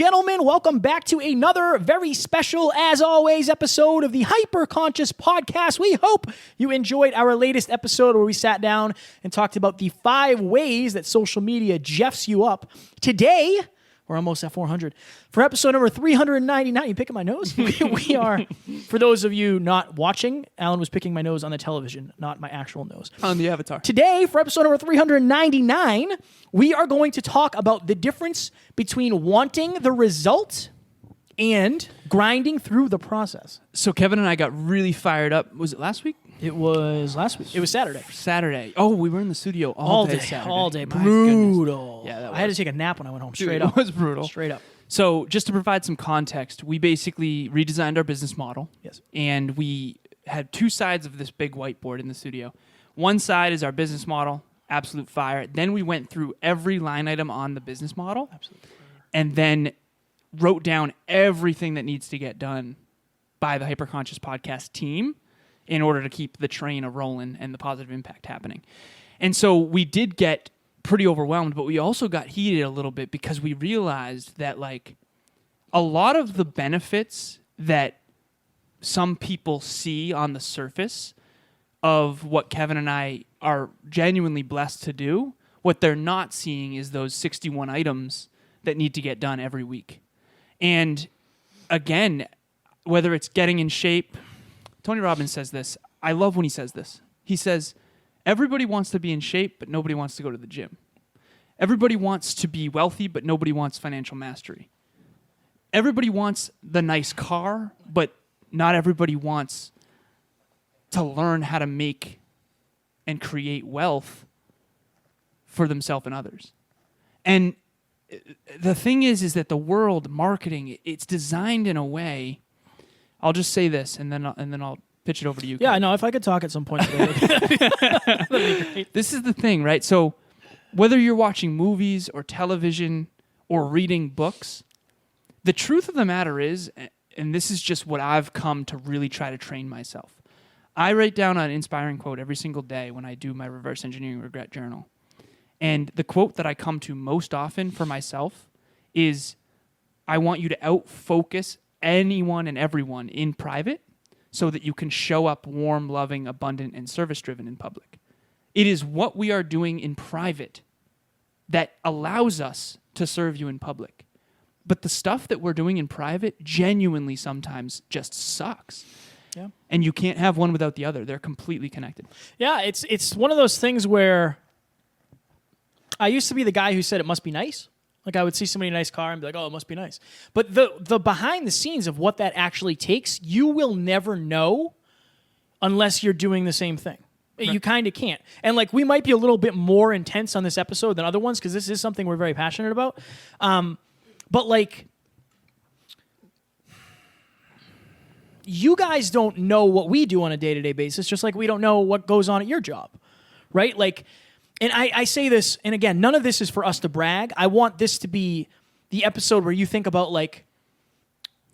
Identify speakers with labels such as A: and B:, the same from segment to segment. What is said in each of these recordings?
A: gentlemen, welcome back to another very special, as always, episode of the Hyperconscious Podcast. We hope you enjoyed our latest episode where we sat down and talked about the 5 ways that social media jeffs you up. Today, we're almost at 400. For episode number 399, you picking my nose? We are, for those of you not watching, Alan was picking my nose on the television, not my actual nose.
B: On the avatar.
A: Today, for episode number 399, we are going to talk about the difference between wanting the result and grinding through the process.
B: So Kevin and I got really fired up. Was it last week?
A: It was last week. It was Saturday.
B: Saturday. Oh, we were in the studio all day Saturday.
A: All day.
B: My
A: Brutal.
B: goodness. Yeah, that was.
A: I had to take a nap when I went home. Straight
B: Dude,
A: up.
B: It was brutal.
A: Straight up.
B: So just to provide some context, we basically redesigned our business model.
A: Yes.
B: And we had 2 sides of this big whiteboard in the studio. One side is our business model, absolute fire. Then we went through every line item on the business model.
A: Absolutely.
B: And then wrote down everything that needs to get done by the Hyperconscious Podcast team in order to keep the train a-rolling and the positive impact happening. And so we did get pretty overwhelmed, but we also got heated a little bit because we realized that, like, a lot of the benefits that some people see on the surface of what Kevin and I are genuinely blessed to do, what they're not seeing is those 61 items that need to get done every week. And again, whether it's getting in shape, Tony Robbins says this. I love when he says this. He says, everybody wants to be in shape, but nobody wants to go to the gym. Everybody wants to be wealthy, but nobody wants financial mastery. Everybody wants the nice car, but not everybody wants to learn how to make and create wealth for themselves and others. And the thing is that the world marketing, it's designed in a way. I'll just say this, and then I'll pitch it over to you.
A: Yeah, I know. If I could talk at some point today, that'd be great.
B: This is the thing, right? So whether you're watching movies or television or reading books, the truth of the matter is, and this is just what I've come to really try to train myself. I write down an inspiring quote every single day when I do my reverse engineering regret journal. And the quote that I come to most often for myself is, I want you to out-focus anyone and everyone in private so that you can show up warm, loving, abundant, and service-driven in public. It is what we are doing in private that allows us to serve you in public. But the stuff that we're doing in private genuinely sometimes just sucks.
A: Yeah.
B: And you can't have one without the other. They're completely connected.
A: Yeah, it's one of those things where I used to be the guy who said it must be nice. Like, I would see somebody in a nice car and be like, oh, it must be nice. But the behind the scenes of what that actually takes, you will never know unless you're doing the same thing. Right. You kind of can't. And, like, we might be a little bit more intense on this episode than other ones because this is something we're very passionate about. But, like, you guys don't know what we do on a day-to-day basis, just like we don't know what goes on at your job, right? Like, and I say this, and again, none of this is for us to brag. I want this to be the episode where you think about, like,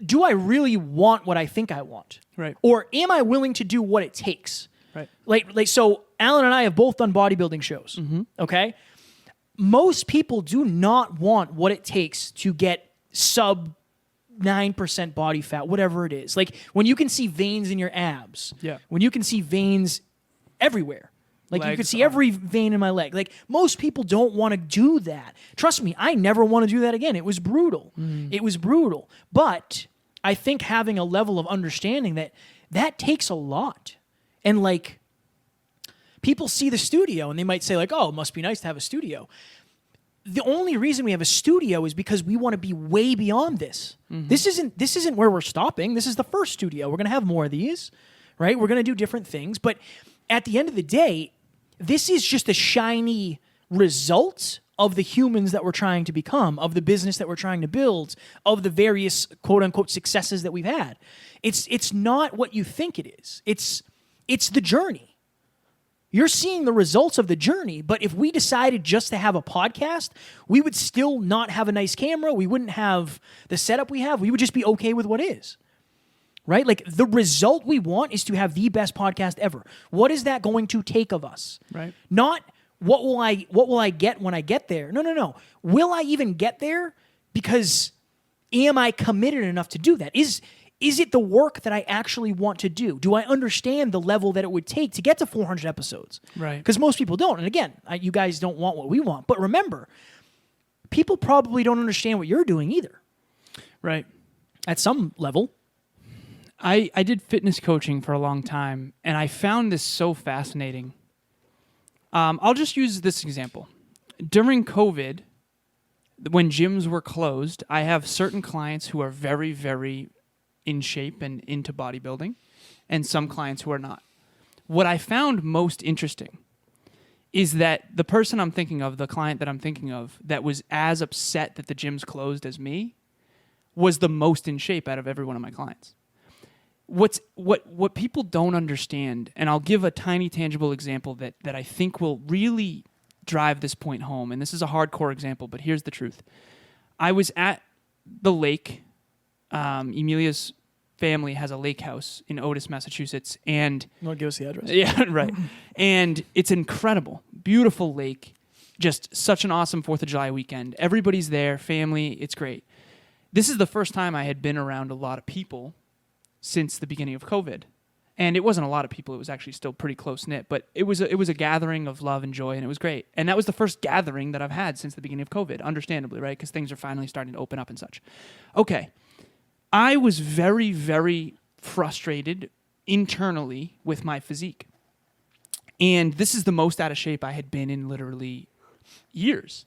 A: do I really want what I think I want?
B: Right.
A: Or am I willing to do what it takes?
B: Right.
A: Like so Alan and I have both done bodybuilding shows, okay? Most people do not want what it takes to get sub 9% body fat, whatever it is. Like, when you can see veins in your abs, when you can see veins everywhere, like you could see every vein in my leg. Like, most people don't want to do that. Trust me, I never want to do that again. It was brutal. It was brutal. But I think having a level of understanding that takes a lot. And, like, people see the studio and they might say, like, oh, it must be nice to have a studio. The only reason we have a studio is because we want to be way beyond this. This isn't where we're stopping. This is the first studio. We're going to have more of these, right? We're going to do different things. But at the end of the day, this is just a shiny result of the humans that we're trying to become, of the business that we're trying to build, of the various quote-unquote successes that we've had. It's not what you think it is. It's the journey. You're seeing the results of the journey, but if we decided just to have a podcast, we would still not have a nice camera. We wouldn't have the setup we have. We would just be okay with what is. Right? Like, the result we want is to have the best podcast ever. What is that going to take of us?
B: Right.
A: Not what will I get when I get there? No. Will I even get there? Because am I committed enough to do that? Is it the work that I actually want to do? Do I understand the level that it would take to get to 400 episodes?
B: Right.
A: Because most people don't. And again, you guys don't want what we want. But remember, people probably don't understand what you're doing either.
B: Right.
A: At some level.
B: I did fitness coaching for a long time, and I found this so fascinating. I'll just use this example. During COVID, when gyms were closed, I have certain clients who are very, very in shape and into bodybuilding, and some clients who are not. What I found most interesting is that the person I'm thinking of, the client that I'm thinking of, that was as upset that the gyms closed as me, was the most in shape out of every one of my clients. What people don't understand, and I'll give a tiny tangible example that I think will really drive this point home, and this is a hardcore example, but here's the truth. I was at the lake. Emilia's family has a lake house in Otis, Massachusetts, and
A: You want to give us the address?
B: yeah, right. And it's incredible, beautiful lake, just such an awesome 4th of July weekend. Everybody's there, family, it's great. This is the first time I had been around a lot of people since the beginning of COVID. And it wasn't a lot of people, it was actually still pretty close-knit, but it was a gathering of love and joy, and it was great. And that was the first gathering that I've had since the beginning of COVID, understandably, right? Because things are finally starting to open up and such. Okay. I was very, very frustrated internally with my physique. And this is the most out of shape I had been in literally years.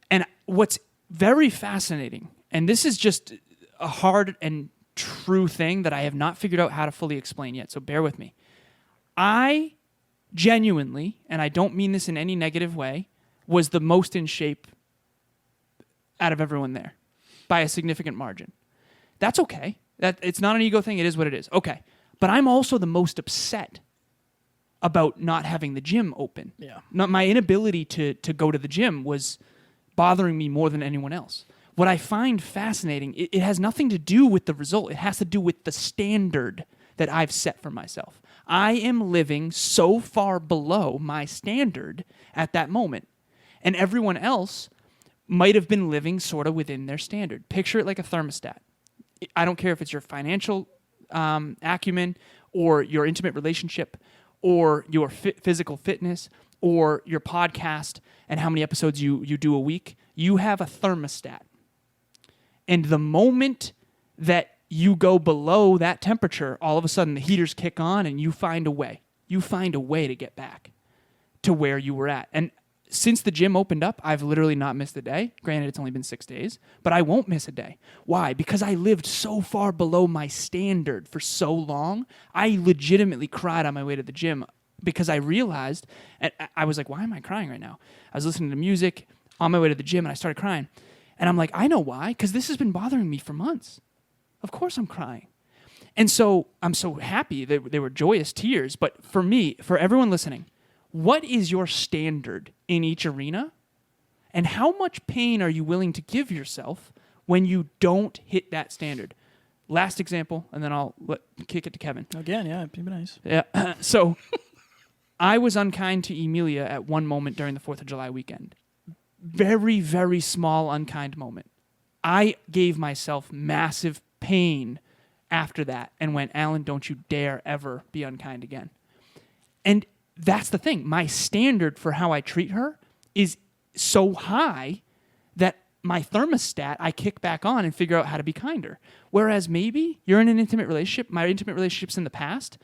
B: And what's very fascinating, and this is just a hard and true thing that I have not figured out how to fully explain yet, so bear with me. I genuinely, and I don't mean this in any negative way, was the most in shape out of everyone there by a significant margin. That's okay. It's not an ego thing. It is what it is. Okay. But I'm also the most upset about not having the gym open.
A: Yeah.
B: My inability to go to the gym was bothering me more than anyone else. What I find fascinating, it has nothing to do with the result. It has to do with the standard that I've set for myself. I am living so far below my standard at that moment. And everyone else might have been living sort of within their standard. Picture it like a thermostat. I don't care if it's your financial acumen or your intimate relationship or your physical fitness or your podcast and how many episodes you do a week. You have a thermostat. And the moment that you go below that temperature, all of a sudden the heaters kick on and you find a way. You find a way to get back to where you were at. And since the gym opened up, I've literally not missed a day. Granted, it's only been 6 days, but I won't miss a day. Why? Because I lived so far below my standard for so long. I legitimately cried on my way to the gym because I realized, and I was like, why am I crying right now? I was listening to music on my way to the gym and I started crying. And I'm like, I know why, because this has been bothering me for months. Of course I'm crying. And so I'm so happy that they were joyous tears. But for me, for everyone listening, what is your standard in each arena? And how much pain are you willing to give yourself when you don't hit that standard? Last example, and then I'll kick it to Kevin.
A: Again, yeah, it'd be nice.
B: Yeah. So I was unkind to Emilia at one moment during the 4th of July weekend. Very, very small, unkind moment. I gave myself massive pain after that and went, Alan, don't you dare ever be unkind again. And that's the thing. My standard for how I treat her is so high that my thermostat, I kick back on and figure out how to be kinder. Whereas maybe you're in an intimate relationship. My intimate relationships in the past,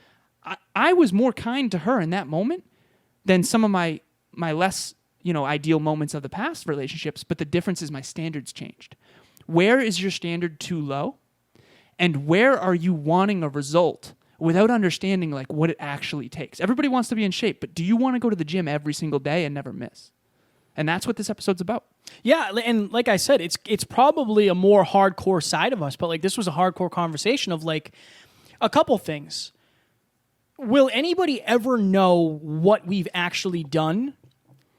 B: I was more kind to her in that moment than some of my less, ideal moments of the past relationships. But the difference is my standards changed. Where is your standard too low? And where are you wanting a result without understanding like what it actually takes? Everybody wants to be in shape, but do you want to go to the gym every single day and never miss? And that's what this episode's about.
A: Yeah, and like I said, it's probably a more hardcore side of us, but like this was a hardcore conversation of like a couple things. Will anybody ever know what we've actually done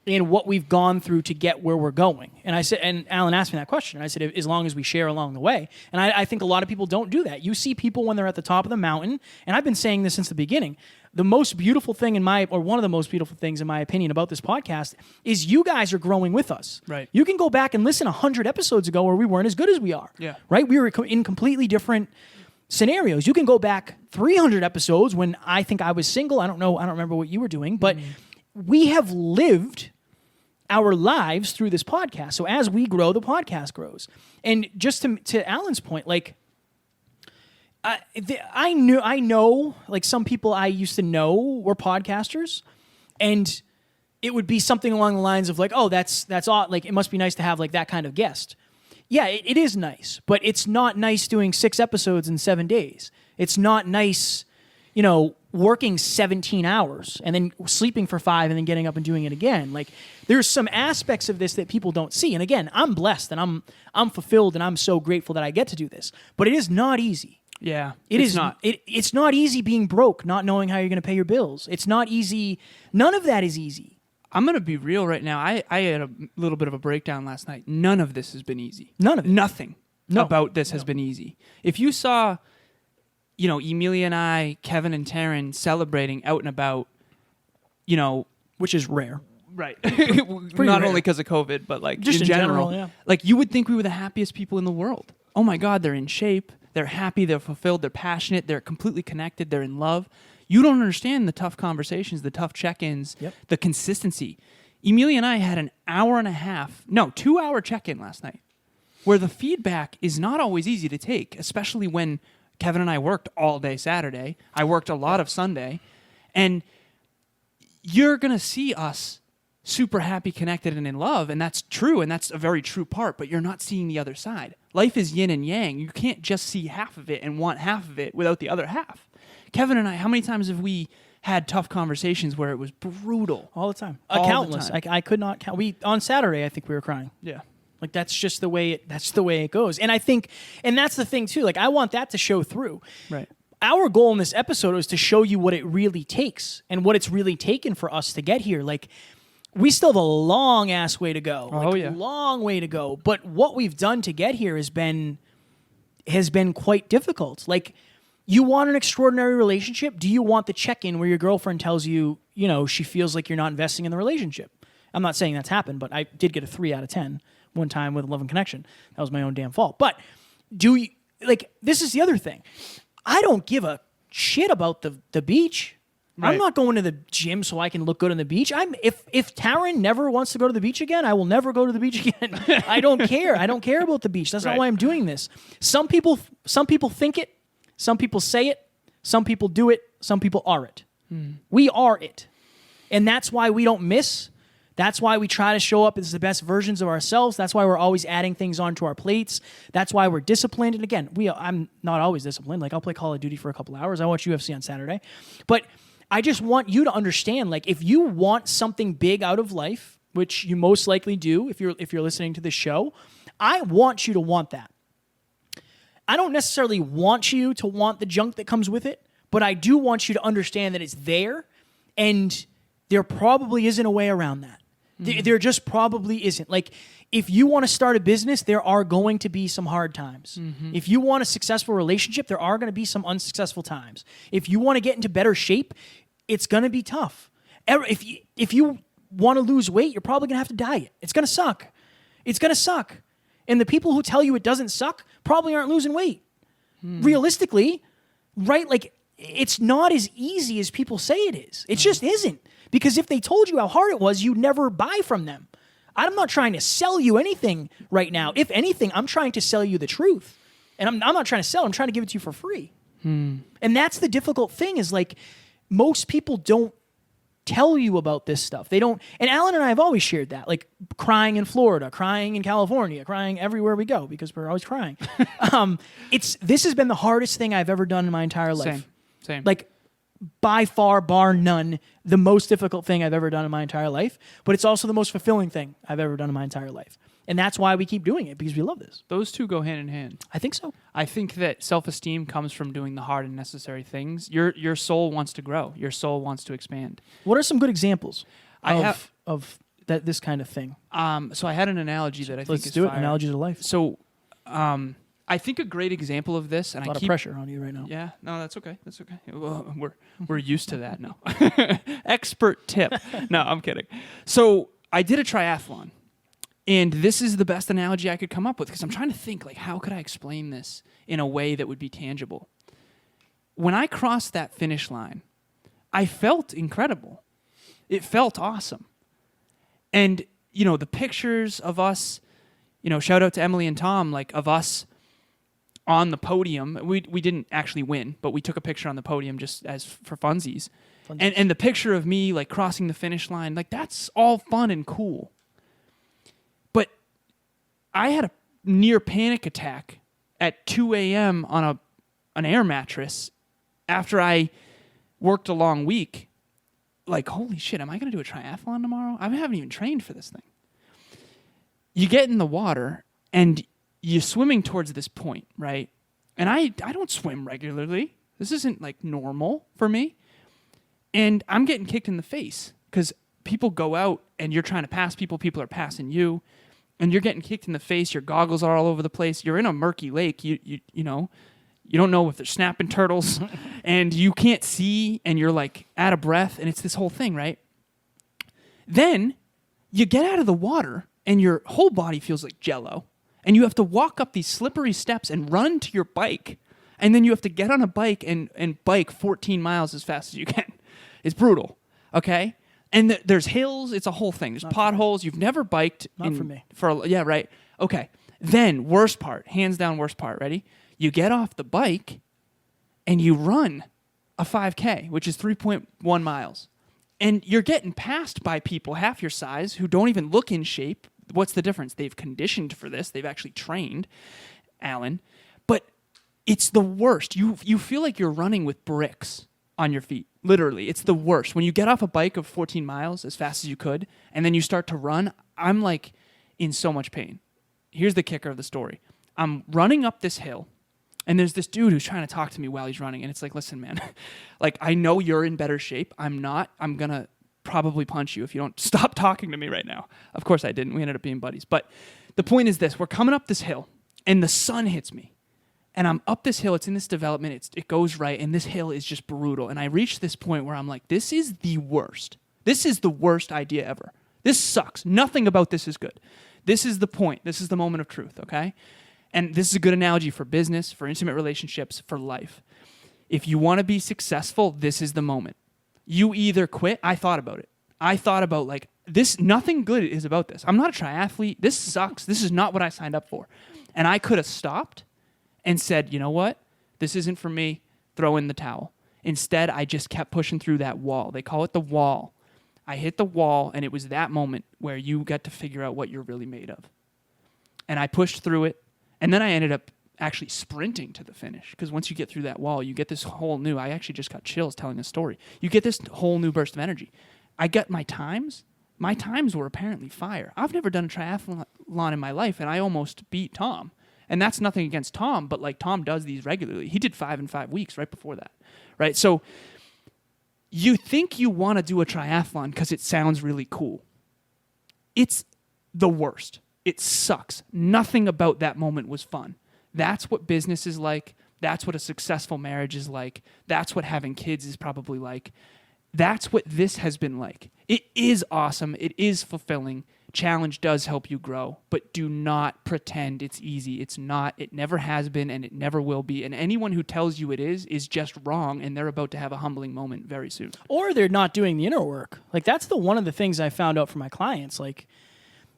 A: in what we've gone through to get where we're going. And I said, and Alan asked me that question. And I said, as long as we share along the way. And I think a lot of people don't do that. You see people when they're at the top of the mountain, and I've been saying this since the beginning. The most beautiful thing one of the most beautiful things in my opinion about this podcast is you guys are growing with us.
B: Right.
A: You can go back and listen 100 episodes ago where we weren't as good as we are.
B: Yeah.
A: Right. We were in completely different scenarios. You can go back 300 episodes when I think I was single. I don't remember what you were doing, but we have lived our lives through this podcast. So as we grow, the podcast grows. And just to Alan's point, like, I know, like, some people I used to know were podcasters, and it would be something along the lines of like, oh, that's odd. Like, it must be nice to have like that kind of guest. Yeah, it is nice, but it's not nice doing 6 episodes in 7 days. It's not nice, working 17 hours and then sleeping for 5 and then getting up and doing it again. Like, there's some aspects of this that people don't see. And again, I'm blessed and I'm fulfilled and I'm so grateful that I get to do this. But it is not easy.
B: Yeah,
A: It's not. It's not easy being broke, not knowing how you're going to pay your bills. It's not easy. None of that is easy.
B: I'm going to be real right now. I had a little bit of a breakdown last night. None of this has been easy.
A: None of it.
B: Nothing about this has been easy. If you saw, Emilia and I, Kevin and Taryn celebrating out and about,
A: Which is rare.
B: right.
A: Not
B: Not only because of COVID, but like
A: Just
B: in
A: in
B: general.
A: general, yeah.
B: Like, you would think we were the happiest people in the world. Oh my God, they're in shape. They're happy. They're fulfilled. They're passionate. They're completely connected. They're in love. You don't understand the tough conversations, the tough check-ins, the consistency. Emilia and I had an 2-hour check-in last night where the feedback is not always easy to take, especially when Kevin and I worked all day Saturday. I worked a lot of Sunday. And you're going to see us super happy, connected, and in love, and that's true, and that's a very true part, but you're not seeing the other side. Life is yin and yang. You can't just see half of it and want half of it without the other half. Kevin and I, how many times have we had tough conversations where it was brutal?
A: All the time.
B: All the
A: Countless.
B: time.
A: I could not count. On Saturday, I think we were crying.
B: Yeah.
A: Like, that's just the way it goes. And I think, and that's the thing too, like, I want that to show through.
B: Right.
A: Our goal in this episode is to show you what it really takes and what it's really taken for us to get here. Like, we still have a long ass way to go. Long way to go. But what we've done to get here has been quite difficult. Like, you want an extraordinary relationship? Do you want the check-in where your girlfriend tells you, she feels like you're not investing in the relationship? I'm not saying that's happened, but I did get a 3 out of 10 one time with Love and Connection. That was my own damn fault. But this is the other thing. I don't give a shit about the beach. Right. I'm not going to the gym so I can look good on the beach. If Taryn never wants to go to the beach again, I will never go to the beach again. I don't care. I don't care about the beach. That's not why I'm doing this. Some people think it. Some people say it. Some people do it. Some people are it. We are it. And that's why we don't miss. That's why we try to show up as the best versions of ourselves. That's why we're always adding things onto our plates. That's why we're disciplined. And again, I'm not always disciplined. Like, I'll play Call of Duty for a couple hours. I watch UFC on Saturday. But I just want you to understand, like, if you want something big out of life, which you most likely do if you're listening to this show, I want you to want that. I don't necessarily want you to want the junk that comes with it, but I do want you to understand that it's there, and there probably isn't a way around that. There just probably isn't. Like, if you want to start a business, there are going to be some hard times. If you want a successful relationship, there are going to be some unsuccessful times. If you want to get into better shape, it's going to be tough. If you want to lose weight, you're probably going to have to diet. It's going to suck. It's going to suck. And the people who tell you it doesn't suck probably aren't losing weight. Realistically, right? Like, it's not as easy as people say it is. It just isn't. Because if they told you how hard it was, you'd never buy from them. I'm not trying to sell you anything right now. If anything, I'm trying to sell you the truth. And I'm not trying to sell. I'm trying to give it to you for free. And that's the difficult thing, is like, most people don't tell you about this stuff. They don't. And Alan and I have always shared that, like, crying in Florida, crying in California, crying everywhere we go because we're always crying. This has been the hardest thing I've ever done in my entire life.
B: Same.
A: Like, by far, bar none, the most difficult thing I've ever done in my entire life. But it's also the most fulfilling thing I've ever done in my entire life. And that's why we keep doing it, because we love this.
B: Those two go hand in hand.
A: I think so.
B: I think that self-esteem comes from doing the hard and necessary things. Your soul wants to grow. Your soul wants to expand.
A: What are some good examples of this kind of thing?
B: So I had an analogy that I think
A: Let's
B: is
A: do it.
B: fire.
A: Analogy to life.
B: So, I think a great example of this, and
A: A lot of pressure on you right now.
B: Yeah, no, that's okay. That's okay. Well, we're used to that now. Expert tip. No, I'm kidding. So I did a triathlon, and this is the best analogy I could come up with because I'm trying to think like how could I explain this in a way that would be tangible. When I crossed that finish line, I felt incredible. It felt awesome, and the pictures of us. Shout out to Emily and Tom, like of us on the podium. We didn't actually win, but we took a picture on the podium just as for funsies. And the picture of me like crossing the finish line, like that's all fun and cool. But I had a near panic attack at 2 a.m. on an air mattress after I worked a long week. Like, holy shit, am I going to do a triathlon tomorrow? I haven't even trained for this thing. You get in the water and you're swimming towards this point, right? And I don't swim regularly. This isn't like normal for me. And I'm getting kicked in the face because people go out and you're trying to pass people. People are passing you and you're getting kicked in the face. Your goggles are all over the place. You're in a murky lake. You don't know if they're snapping turtles and you can't see and you're like out of breath and it's this whole thing, right? Then you get out of the water and your whole body feels like jello, and you have to walk up these slippery steps and run to your bike, and then you have to get on a bike and bike 14 miles as fast as you can. It's brutal, okay? And there's hills. It's a whole thing. There's potholes. You've never biked.
A: Not for me.
B: Yeah, right. Okay. Then, worst part, hands down worst part, ready? You get off the bike, and you run a 5K, which is 3.1 miles. And you're getting passed by people half your size who don't even look in shape. What's the difference? They've conditioned for this. They've actually trained, Alan. But it's the worst. You feel like you're running with bricks on your feet. Literally. It's the worst. When you get off a bike of 14 miles as fast as you could, and then you start to run, I'm like in so much pain. Here's the kicker of the story. I'm running up this hill, and there's this dude who's trying to talk to me while he's running, and it's like, listen, man, like, I know you're in better shape. I'm not. I'm going to probably punch you if you don't stop talking to me right now. Of course I didn't. We ended up being buddies. But the point is this. We're coming up this hill, and the sun hits me. And I'm up this hill. It's in this development. It goes right, and this hill is just brutal. And I reach this point where I'm like, this is the worst. This is the worst idea ever. This sucks. Nothing about this is good. This is the point. This is the moment of truth, okay? And this is a good analogy for business, for intimate relationships, for life. If you want to be successful, this is the moment. You either quit. I thought about it. I thought about like this. Nothing good is about this. I'm not a triathlete. This sucks. This is not what I signed up for. And I could have stopped and said, you know what? This isn't for me. Throw in the towel. Instead, I just kept pushing through that wall. They call it the wall. I hit the wall, and it was that moment where you get to figure out what you're really made of. And I pushed through it. And then I ended up actually sprinting to the finish because once you get through that wall, you get this whole new, I actually just got chills telling this story. You get this whole new burst of energy. I got my times. My times were apparently fire. I've never done a triathlon in my life, and I almost beat Tom. And that's nothing against Tom, but like Tom does these regularly. He did 5 in 5 weeks right before that, right? So you think you want to do a triathlon because it sounds really cool. It's the worst. It sucks. Nothing about that moment was fun. That's what business is like. That's what a successful marriage is like. That's what having kids is probably like. That's what this has been like. It is awesome. It is fulfilling. Challenge does help you grow, but do not pretend it's easy. It's not. It never has been, and it never will be. And anyone who tells you it is just wrong, and they're about to have a humbling moment very soon.
A: Or they're not doing the inner work. Like, that's one of the things I found out from my clients. Like,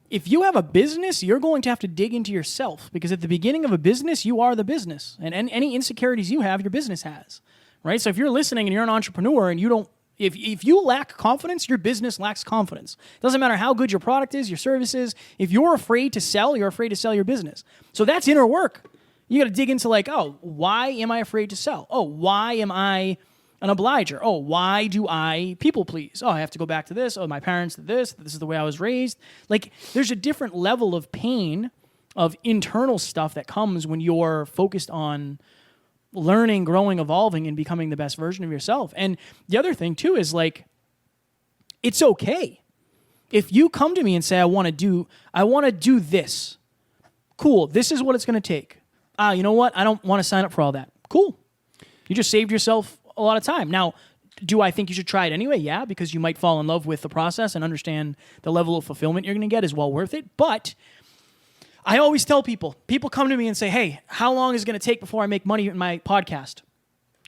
A: if you have a business, you're going to have to dig into yourself, because at the beginning of a business, you are the business. And any insecurities you have, your business has, right? So if you're listening and you're an entrepreneur and you don't, if you lack confidence, your business lacks confidence. It doesn't matter how good your product is, your service is. If you're afraid to sell, you're afraid to sell your business. So that's inner work. You got to dig into like, oh, why am I afraid to sell? Oh, why am I an obliger? Oh, why do I people please? Oh, I have to go back to this. Oh, my parents did this. This is the way I was raised. Like, there's a different level of pain, of internal stuff that comes when you're focused on learning, growing, evolving, and becoming the best version of yourself. And the other thing too is like, it's okay. If you come to me and say, I want to do this, cool, this is what it's going to take. You know what? I don't want to sign up for all that. Cool. You just saved yourself a lot of time. Now, do I think you should try it anyway? Yeah, because you might fall in love with the process and understand the level of fulfillment you're going to get is well worth it. But I always tell people come to me and say, hey, how long is it going to take before I make money in my podcast?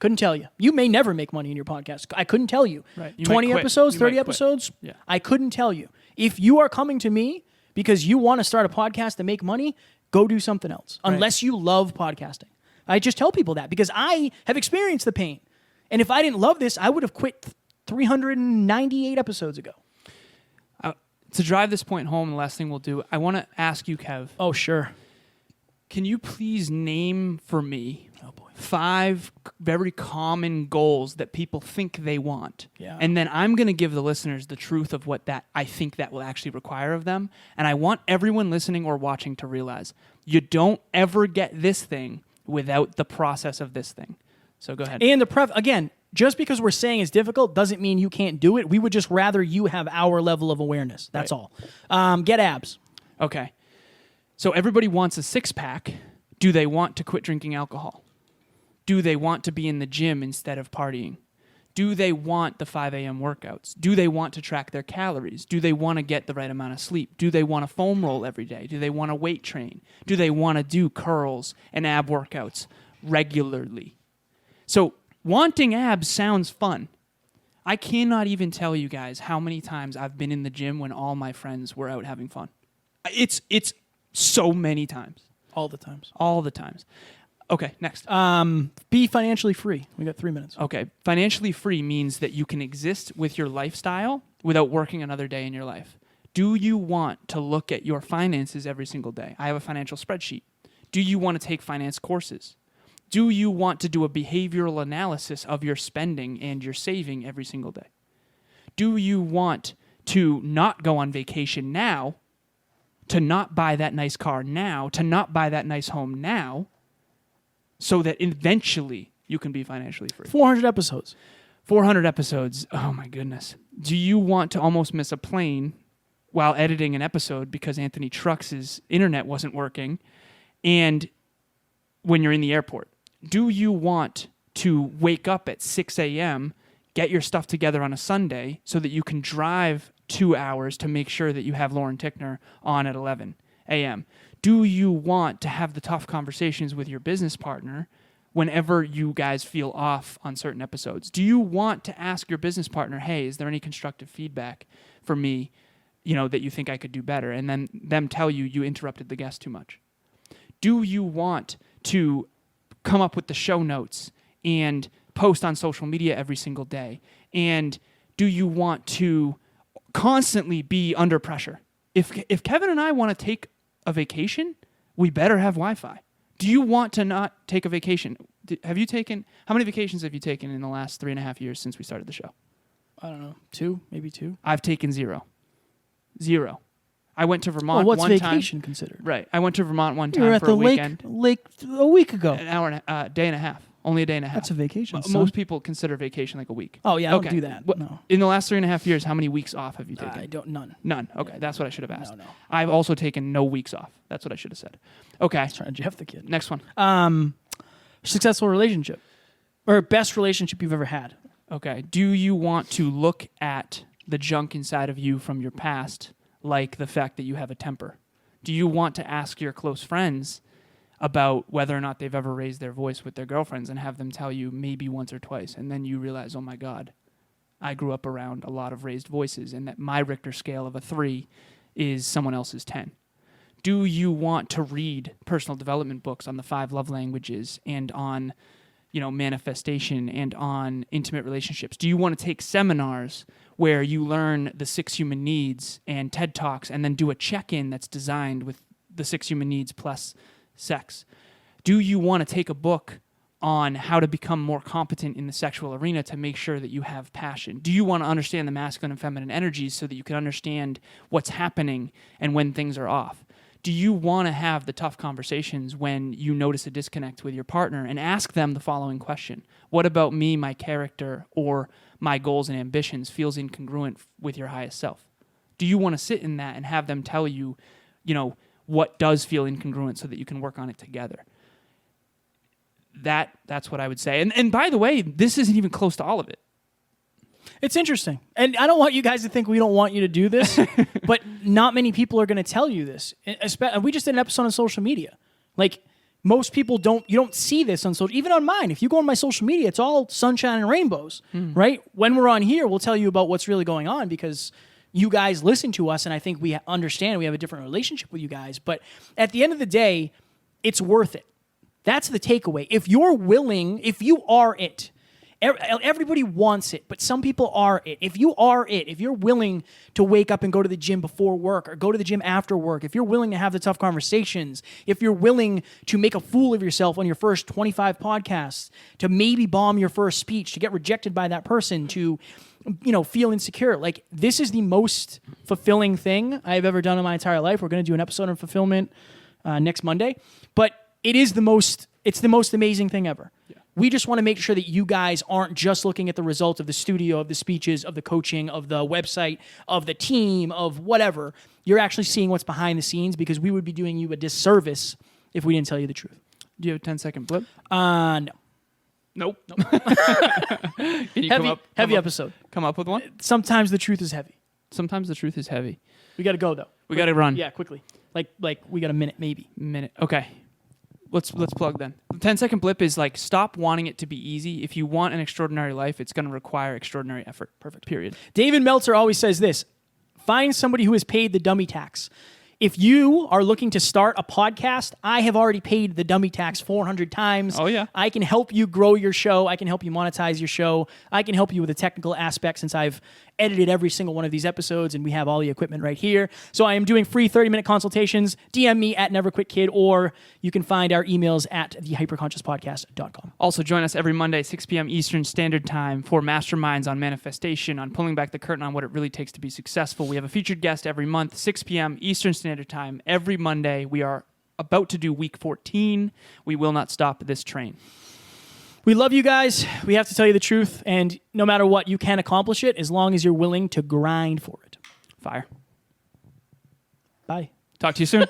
A: Couldn't tell you. You may never make money in your podcast. I couldn't tell you.
B: Right. You
A: 20 episodes,
B: You
A: 30
B: might quit.
A: episodes?
B: Yeah.
A: I couldn't tell you. If you are coming to me because you want to start a podcast and make money, go do something else.
B: Right.
A: Unless you love podcasting. I just tell people that because I have experienced the pain. And if I didn't love this, I would have quit 398 episodes ago.
B: To drive this point home, the last thing we'll do, I want to ask you, Kev.
A: Oh, sure.
B: Can you please name for me
A: Oh, boy.
B: 5 very common goals that people think they want?
A: Yeah.
B: And then I'm going to give the listeners the truth of what that I think that will actually require of them. And I want everyone listening or watching to realize you don't ever get this thing without the process of this thing. So go ahead.
A: And again, just because we're saying it's difficult doesn't mean you can't do it. We would just rather you have our level of awareness. That's
B: Right.
A: all. Get abs.
B: Okay. So everybody wants a 6-pack. Do they want to quit drinking alcohol? Do they want to be in the gym instead of partying? Do they want the 5 a.m. workouts? Do they want to track their calories? Do they want to get the right amount of sleep? Do they want to foam roll every day? Do they want to weight train? Do they want to do curls and ab workouts regularly? So wanting abs sounds fun. I cannot even tell you guys how many times I've been in the gym when all my friends were out having fun. It's so many times.
A: All the times.
B: All the times. Okay, next.
A: Be financially free. We got 3 minutes.
B: Okay, financially free means that you can exist with your lifestyle without working another day in your life. Do you want to look at your finances every single day? I have a financial spreadsheet. Do you want to take finance courses? Do you want to do a behavioral analysis of your spending and your saving every single day? Do you want to not go on vacation now, to not buy that nice car now, to not buy that nice home now, so that eventually you can be financially free?
A: 400 episodes.
B: 400 episodes. Oh my goodness. Do you want to almost miss a plane while editing an episode because Anthony Trux's internet wasn't working and when you're in the airport? Do you want to wake up at 6 a.m., get your stuff together on a Sunday so that you can drive 2 hours to make sure that you have Lauren Tickner on at 11 a.m.? Do you want to have the tough conversations with your business partner whenever you guys feel off on certain episodes? Do you want to ask your business partner, hey, is there any constructive feedback for me, that you think I could do better? And then them tell you interrupted the guest too much. Do you want to come up with the show notes and post on social media every single day? And do you want to constantly be under pressure? If Kevin and I want to take a vacation, we better have Wi-Fi. Do you want to not take a vacation? How many vacations have you taken in the last 3.5 years since we started the show?
A: I don't know. 2, maybe 2.
B: I've taken 0. I went to Vermont
A: What's
B: one
A: vacation
B: time.
A: considered?
B: Right. I went to Vermont one time
A: You were at
B: for
A: the
B: a weekend.
A: lake a week ago.
B: An hour and a day and a half. Only a day and a half.
A: That's a vacation. son.
B: Most people consider vacation like a week.
A: Oh yeah, I don't
B: Okay.
A: do that.
B: What-
A: No,
B: In the last 3.5 years, how many weeks off have you taken?
A: I don't. None.
B: None. Okay, that's what I should have asked.
A: No.
B: I've also taken no weeks off. That's what I should have said. Okay,
A: Trying to Jeff the kid.
B: next one.
A: Successful relationship or best relationship you've ever had.
B: Okay, do you want to look at the junk inside of you from your past, like the fact that you have a temper? Do you want to ask your close friends about whether or not they've ever raised their voice with their girlfriends and have them tell you maybe once or twice, and then you realize, oh my God, I grew up around a lot of raised voices, and that my Richter scale of a 3 is someone else's 10? Do you want to read personal development books on the 5 love languages and on, manifestation and on intimate relationships? Do you want to take seminars where you learn the 6 human needs and TED Talks and then do a check-in that's designed with the 6 human needs plus sex? Do you want to take a book on how to become more competent in the sexual arena to make sure that you have passion? Do you want to understand the masculine and feminine energies so that you can understand what's happening and when things are off? Do you want to have the tough conversations when you notice a disconnect with your partner and ask them the following question? What about me, my character, or my goals and ambitions feels incongruent with your highest self? Do you want to sit in that and have them tell you, what does feel incongruent so that you can work on it together? That's what I would say. And by the way, this isn't even close to all of it.
A: It's interesting. And I don't want you guys to think we don't want you to do this, but not many people are going to tell you this. We just did an episode on social media. Like, most people you don't see this on social, even on mine. If you go on my social media, it's all sunshine and rainbows, right? When we're on here, we'll tell you about what's really going on because you guys listen to us, and I think we understand we have a different relationship with you guys. But at the end of the day, it's worth it. That's the takeaway. If you're willing, if you are it, everybody wants it, but some people are it. If you are it, if you're willing to wake up and go to the gym before work or go to the gym after work, if you're willing to have the tough conversations, if you're willing to make a fool of yourself on your first 25 podcasts, to maybe bomb your first speech, to get rejected by that person, to feel insecure. Like, this is the most fulfilling thing I've ever done in my entire life. We're going to do an episode on fulfillment next Monday, but it's the most amazing thing ever. Yeah. We just want to make sure that you guys aren't just looking at the results of the studio, of the speeches, of the coaching, of the website, of the team, of whatever. You're actually seeing what's behind the scenes, because we would be doing you a disservice if we didn't tell you the truth.
B: Do you have a 10-second blip?
A: No.
B: Nope. Can you
A: heavy episode.
B: Come up with one?
A: Sometimes the truth is heavy.
B: Sometimes the truth is heavy.
A: We got to go, though.
B: We got to run.
A: Yeah, quickly. Like we got a minute, maybe.
B: Okay. Let's plug then. The 10-second blip is like, stop wanting it to be easy. If you want an extraordinary life, it's going to require extraordinary effort. Perfect. Period.
A: David Meltzer always says this: find somebody who has paid the dummy tax. If you are looking to start a podcast, I have already paid the dummy tax 400 times.
B: Oh, yeah.
A: I can help you grow your show. I can help you monetize your show. I can help you with the technical aspect, since I've edited every single one of these episodes and we have all the equipment right here. So I am doing free 30-minute consultations. DM me at NeverQuitKid, or you can find our emails at thehyperconsciouspodcast.com.
B: Also, join us every Monday, 6 p.m. Eastern Standard Time for masterminds on manifestation, on pulling back the curtain on what it really takes to be successful. We have a featured guest every month, 6 p.m. Eastern Standard Time, every Monday. We are about to do week 14. We will not stop this train.
A: We love you guys. We have to tell you the truth, and no matter what, you can accomplish it as long as you're willing to grind for it.
B: Fire.
A: Bye.
B: Talk to you soon.